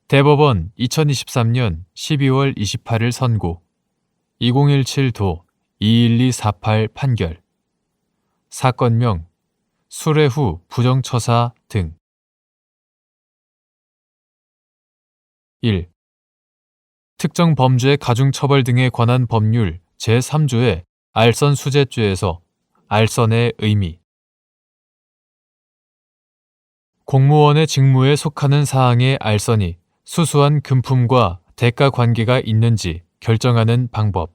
대법원 2023년 12월 28일 선고 2017도 21248 판결 사건명 수뢰 후 부정처사 등 1. 특정 범죄 가중처벌 등에 관한 법률 제3조의 알선수재죄에서 알선의 의미 공무원의 직무에 속하는 사항의 알선이 수수한 금품과 대가 관계가 있는지 결정하는 방법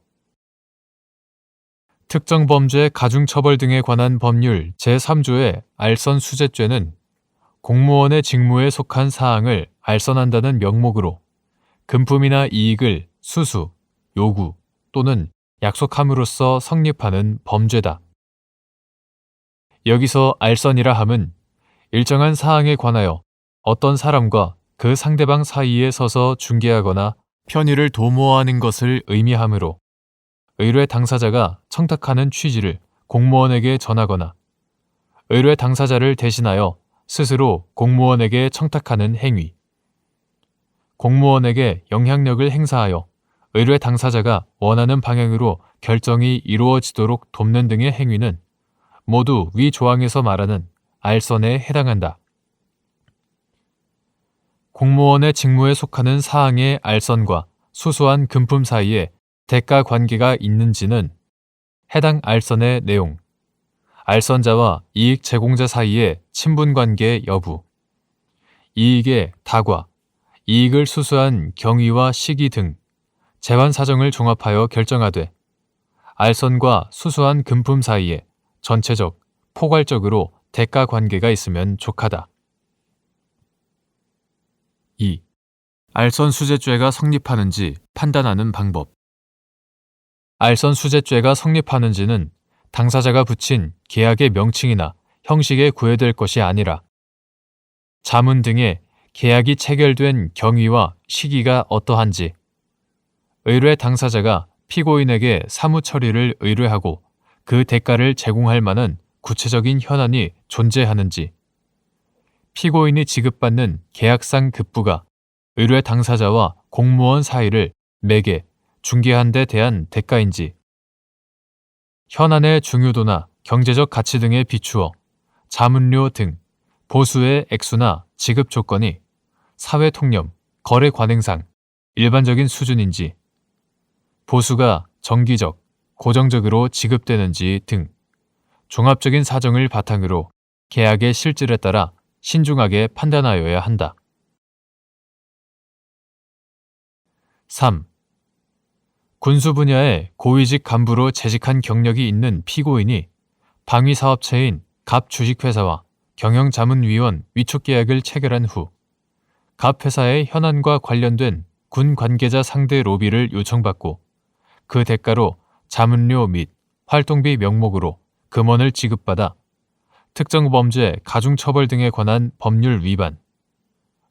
특정 범죄 가중처벌 등에 관한 법률 제3조의 알선수재죄는 공무원의 직무에 속한 사항을 알선한다는 명목으로 금품이나 이익을 수수, 요구 또는 약속함으로써 성립하는 범죄다. 여기서 알선이라 함은 일정한 사항에 관하여 어떤 사람과 그 상대방 사이에 서서 중개하거나 편의를 도모하는 것을 의미하므로 의뢰 당사자가 청탁하는 취지를 공무원에게 전하거나 의뢰 당사자를 대신하여 스스로 공무원에게 청탁하는 행위, 공무원에게 영향력을 행사하여 의뢰 당사자가 원하는 방향으로 결정이 이루어지도록 돕는 등의 행위는 모두 위 조항에서 말하는 알선에 해당한다. 공무원의 직무에 속하는 사항의 알선과 수수한 금품 사이에 대가 관계가 있는지는 해당 알선의 내용, 알선자와 이익 제공자 사이의 친분관계 여부, 이익의 다과, 이익을 수수한 경위와 시기 등 재환 사정을 종합하여 결정하되 알선과 수수한 금품 사이에 전체적, 포괄적으로 대가 관계가 있으면 족하다. 2. 알선수재죄가 성립하는지 판단하는 방법 알선수재죄가 성립하는지는 당사자가 붙인 계약의 명칭이나 형식에 구애될 것이 아니라 자문 등의 계약이 체결된 경위와 시기가 어떠한지, 의뢰 당사자가 피고인에게 사무 처리를 의뢰하고 그 대가를 제공할 만한 구체적인 현안이 존재하는지, 피고인이 지급받는 계약상 급부가 의뢰 당사자와 공무원 사이를 매개, 중개한 데 대한 대가인지, 현안의 중요도나 경제적 가치 등에 비추어 자문료 등 보수의 액수나 지급 조건이 사회 통념, 거래 관행상 일반적인 수준인지, 보수가 정기적, 고정적으로 지급되는지 등 종합적인 사정을 바탕으로 계약의 실질에 따라 신중하게 판단하여야 한다. 3. 군수 분야의 고위직 간부로 재직한 경력이 있는 피고인이 방위사업체인 갑 주식회사와 경영자문위원 위촉계약을 체결한 후 갑 회사의 현안과 관련된 군 관계자 상대 로비를 요청받고 그 대가로 자문료 및 활동비 명목으로 금원을 지급받아 특정 범죄 가중처벌 등에 관한 법률 위반,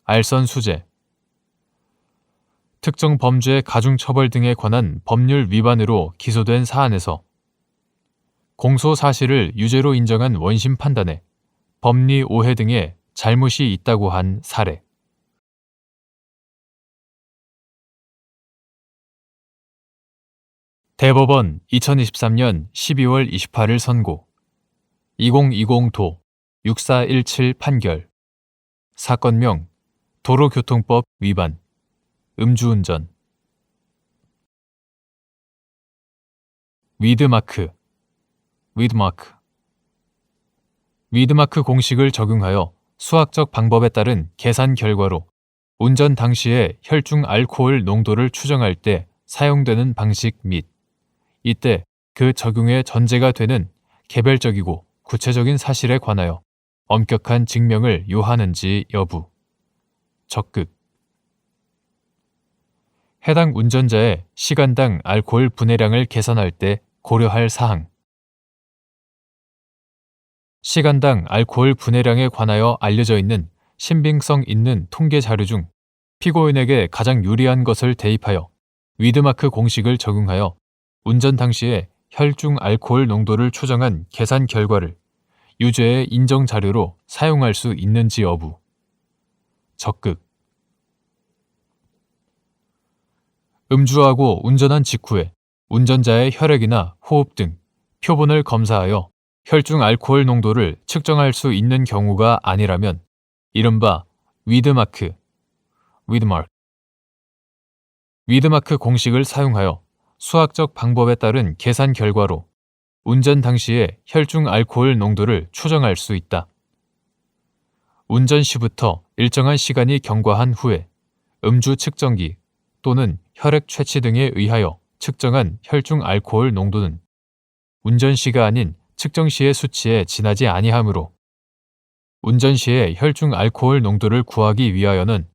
알선수재, 특정 범죄 가중처벌 등에 관한 법률 위반으로 기소된 사안에서 공소 사실을 유죄로 인정한 원심 판단에 법리 오해 등의 잘못이 있다고 한 사례. 대법원 2023년 12월 28일 선고 2020도 6417 판결 사건명 도로교통법 위반 음주운전 위드마크 공식을 적용하여 수학적 방법에 따른 계산 결과로 운전 당시의 혈중 알코올 농도를 추정할 때 사용되는 방식 및 이때 그 적용의 전제가 되는 개별적이고 구체적인 사실에 관하여 엄격한 증명을 요하는지 여부. 적극 해당 운전자의 시간당 알코올 분해량을 계산할 때 고려할 사항. 시간당 알코올 분해량에 관하여 알려져 있는 신빙성 있는 통계 자료 중 피고인에게 가장 유리한 것을 대입하여 위드마크 공식을 적용하여 운전 당시에 혈중 알코올 농도를 추정한 계산 결과를 유죄의 인정 자료로 사용할 수 있는지 여부. 적극 음주하고 운전한 직후에 운전자의 혈액이나 호흡 등 표본을 검사하여 혈중 알코올 농도를 측정할 수 있는 경우가 아니라면 이른바 위드마크, 위드마크 공식을 사용하여 수학적 방법에 따른 계산 결과로 운전 당시의 혈중 알코올 농도를 추정할 수 있다. 운전 시부터 일정한 시간이 경과한 후에 음주 측정기 또는 혈액 채취 등에 의하여 측정한 혈중 알코올 농도는 운전 시가 아닌 측정 시의 수치에 지나지 아니하므로 운전 시의 혈중 알코올 농도를 구하기 위하여는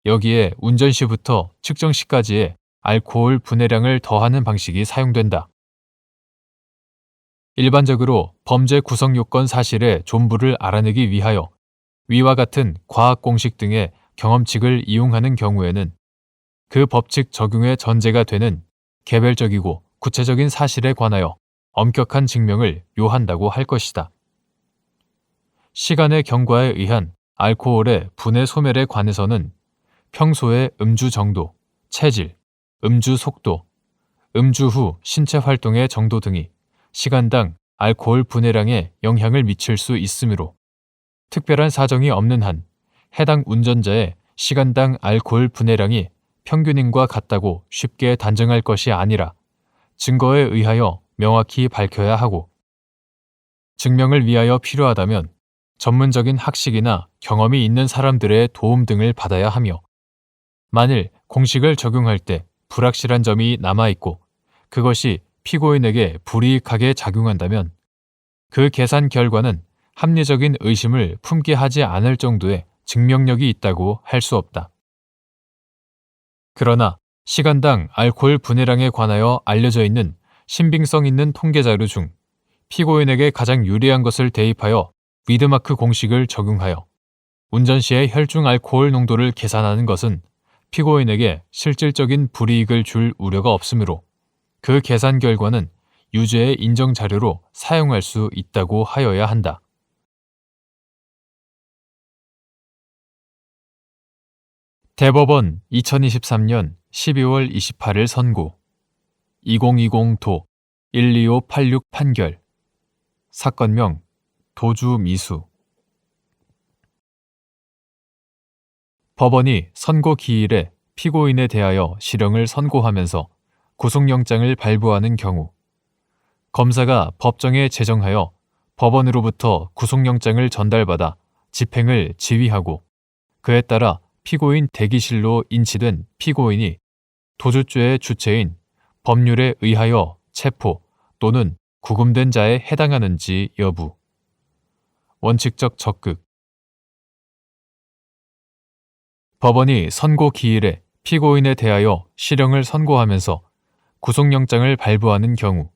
여기에 운전 시부터 측정 시까지의 알코올 분해량을 더하는 방식이 사용된다. 일반적으로 범죄 구성 요건 사실의 존부를 알아내기 위하여 위와 같은 과학 공식 등의 경험칙을 이용하는 경우에는 그 법칙 적용의 전제가 되는 개별적이고 구체적인 사실에 관하여 엄격한 증명을 요한다고 할 것이다. 시간의 경과에 의한 알코올의 분해 소멸에 관해서는 평소의 음주 정도, 체질, 음주 속도, 음주 후 신체 활동의 정도 등이 시간당 알코올 분해량에 영향을 미칠 수 있으므로 특별한 사정이 없는 한 해당 운전자의 시간당 알코올 분해량이 평균인과 같다고 쉽게 단정할 것이 아니라 증거에 의하여 명확히 밝혀야 하고 증명을 위하여 필요하다면 전문적인 학식이나 경험이 있는 사람들의 도움 등을 받아야 하며 만일 공식을 적용할 때 불확실한 점이 남아있고 그것이 피고인에게 불이익하게 작용한다면 그 계산 결과는 합리적인 의심을 품게 하지 않을 정도의 증명력이 있다고 할 수 없다. 그러나 시간당 알코올 분해량에 관하여 알려져 있는 신빙성 있는 통계 자료 중 피고인에게 가장 유리한 것을 대입하여 위드마크 공식을 적용하여 운전 시의 혈중 알코올 농도를 계산하는 것은 피고인에게 실질적인 불이익을 줄 우려가 없으므로 그 계산 결과는 유죄의 인정 자료로 사용할 수 있다고 하여야 한다. 대법원 2023년 12월 28일 선고 2020도 12586 판결 사건명 도주 미수 법원이 선고 기일에 피고인에 대하여 실형을 선고하면서 구속영장을 발부하는 경우 검사가 법정에 제정하여 법원으로부터 구속영장을 전달받아 집행을 지휘하고 그에 따라 피고인 대기실로 인치된 피고인이 도주죄의 주체인 법률에 의하여 체포 또는 구금된 자에 해당하는지 여부 원칙적 적극 법원이 선고 기일에 피고인에 대하여 실형을 선고하면서 구속영장을 발부하는 경우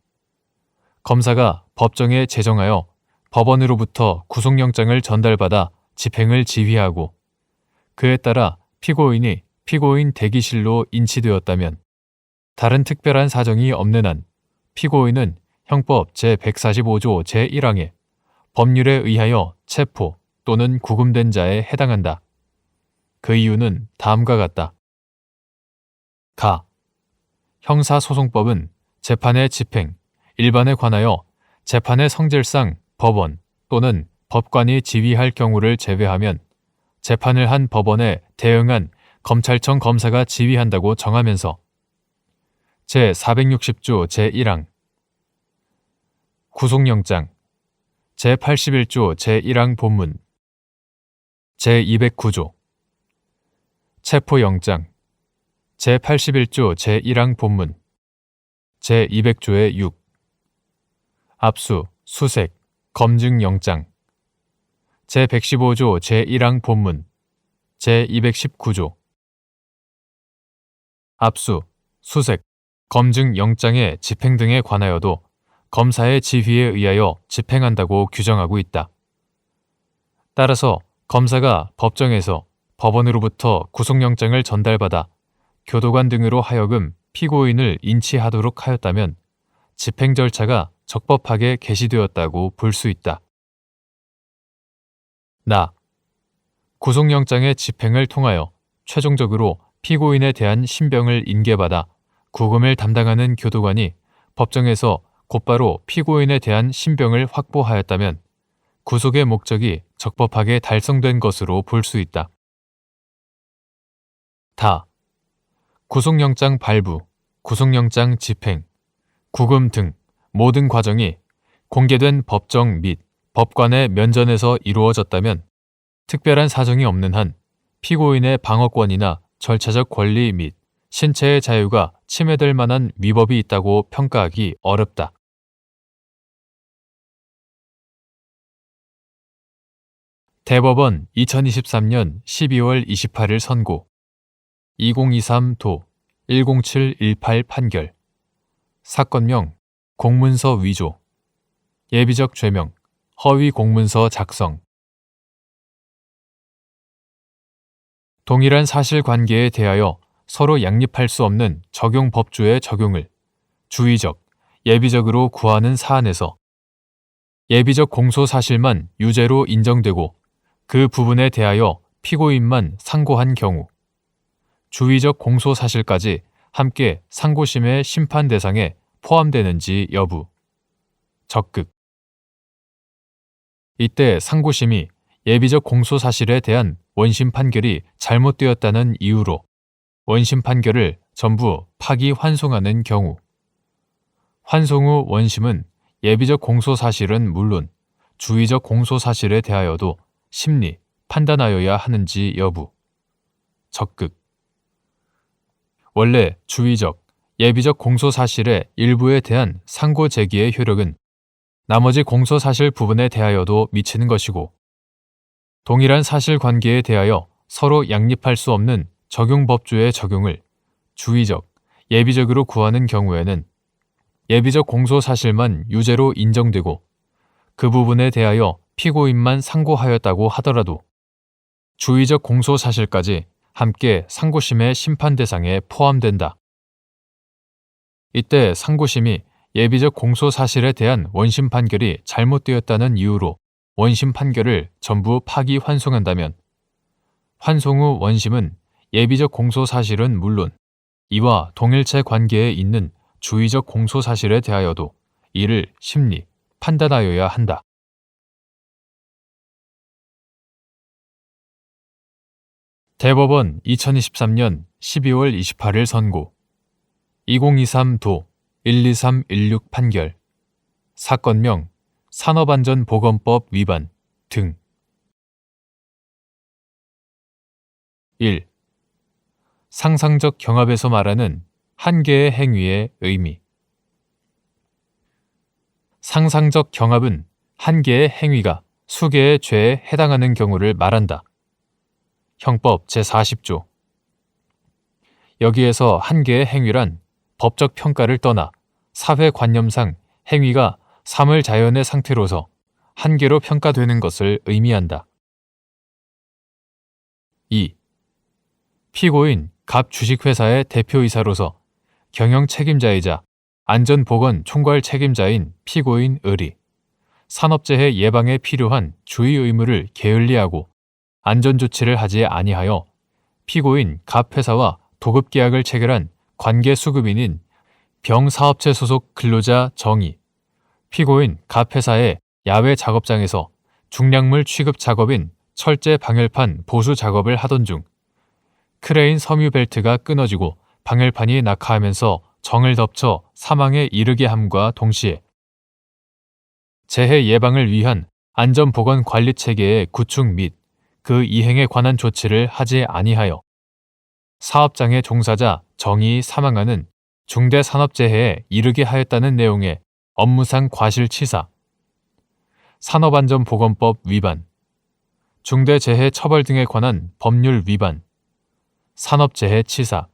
검사가 법정에 제정하여 법원으로부터 구속영장을 전달받아 집행을 지휘하고 그에 따라 피고인이 피고인 대기실로 인치되었다면 다른 특별한 사정이 없는 한 피고인은 형법 제145조 제1항에 법률에 의하여 체포 또는 구금된 자에 해당한다. 그 이유는 다음과 같다. 가. 형사소송법은 재판의 집행, 일반에 관하여 재판의 성질상 법원 또는 법관이 지휘할 경우를 제외하면 재판을 한 법원에 대응한 검찰청 검사가 지휘한다고 정하면서 제460조 제1항 구속영장 제81조 제1항 본문 제209조 체포영장 제81조 제1항 본문 제200조의 6 압수, 수색, 검증영장 제115조 제1항 본문 제219조 압수, 수색, 검증영장의 집행 등에 관하여도 검사의 지휘에 의하여 집행한다고 규정하고 있다. 따라서 검사가 법정에서 법원으로부터 구속영장을 전달받아 교도관 등으로 하여금 피고인을 인치하도록 하였다면 집행 절차가 적법하게 개시되었다고 볼 수 있다. 구속영장의 집행을 통하여 최종적으로 피고인에 대한 신병을 인계받아 구금을 담당하는 교도관이 법정에서 곧바로 피고인에 대한 신병을 확보하였다면 구속의 목적이 적법하게 달성된 것으로 볼 수 있다. 다. 구속영장 발부, 구속영장 집행, 구금 등 모든 과정이 공개된 법정 및 법관의 면전에서 이루어졌다면 특별한 사정이 없는 한 피고인의 방어권이나 절차적 권리 및 신체의 자유가 침해될 만한 위법이 있다고 평가하기 어렵다. 대법원 2023년 12월 28일 선고 2023도 10718 판결 사건명 공문서 위조 예비적 죄명 허위 공문서 작성 동일한 사실관계에 대하여 서로 양립할 수 없는 적용 법조의 적용을 주의적, 예비적으로 구하는 사안에서 예비적 공소 사실만 유죄로 인정되고 그 부분에 대하여 피고인만 상고한 경우 주의적 공소 사실까지 함께 상고심의 심판 대상에 포함되는지 여부 적극 이때 상고심이 예비적 공소 사실에 대한 원심 판결이 잘못되었다는 이유로 원심 판결을 전부 파기 환송하는 경우 환송 후 원심은 예비적 공소 사실은 물론 주의적 공소 사실에 대하여도 심리, 판단하여야 하는지 여부 적극 원래 주의적, 예비적 공소 사실의 일부에 대한 상고 제기의 효력은 나머지 공소 사실 부분에 대하여도 미치는 것이고 동일한 사실관계에 대하여 서로 양립할 수 없는 적용법조의 적용을 주의적, 예비적으로 구하는 경우에는 예비적 공소 사실만 유죄로 인정되고 그 부분에 대하여 피고인만 상고하였다고 하더라도 주의적 공소 사실까지 함께 상고심의 심판 대상에 포함된다. 이때 상고심이 예비적 공소 사실에 대한 원심 판결이 잘못되었다는 이유로 원심 판결을 전부 파기 환송한다면 환송 후 원심은 예비적 공소 사실은 물론 이와 동일체 관계에 있는 주의적 공소 사실에 대하여도 이를 심리, 판단하여야 한다. 대법원 2023년 12월 28일 선고 2023도 12316 판결 사건명 산업안전보건법 위반 등 1. 상상적 경합에서 말하는 한 개의 행위의 의미 상상적 경합은 한 개의 행위가 수개의 죄에 해당하는 경우를 말한다. 형법 제40조 여기에서 한 개의 행위란 법적 평가를 떠나 사회관념상 행위가 사물자연의 상태로서 한 개로 평가되는 것을 의미한다. 2. 피고인 갑 주식회사의 대표이사로서 경영 책임자이자 안전보건 총괄 책임자인 피고인 을이 산업재해 예방에 필요한 주의 의무를 게을리하고 안전조치를 하지 아니하여 피고인 갑 회사와 도급계약을 체결한 관계수급인인 병사업체 소속 근로자 정이 피고인 갑 회사의 야외 작업장에서 중량물 취급 작업인 철제 방열판 보수 작업을 하던 중 크레인 섬유 벨트가 끊어지고 방열판이 낙하하면서 정을 덮쳐 사망에 이르게 함과 동시에 재해 예방을 위한 안전보건관리체계의 구축 및 그 이행에 관한 조치를 하지 아니하여 사업장의 종사자 정이 사망하는 중대산업재해에 이르게 하였다는 내용의 업무상 과실치사, 산업안전보건법 위반, 중대재해 처벌 등에 관한 법률 위반, 산업재해치사,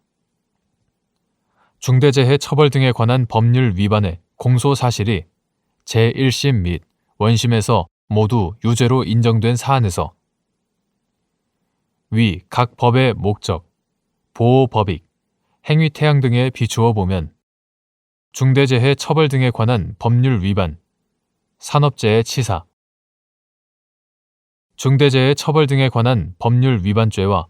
중대재해 처벌 등에 관한 법률 위반의 공소사실이 제1심 및 원심에서 모두 유죄로 인정된 사안에서 위 각 법의 목적, 보호법익, 행위태양 등에 비추어 보면 중대재해 처벌 등에 관한 법률 위반, 산업재해 치사, 중대재해 처벌 등에 관한 법률 위반죄와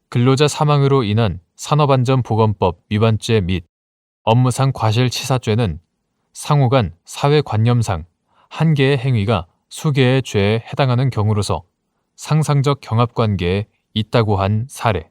근로자 사망으로 인한 산업안전보건법 위반죄 및 업무상 과실치사죄는 상호 간 사회관념상 한 개의 행위가 수개의 죄에 해당하는 경우로서 상상적 경합관계에 있다고 한 사례.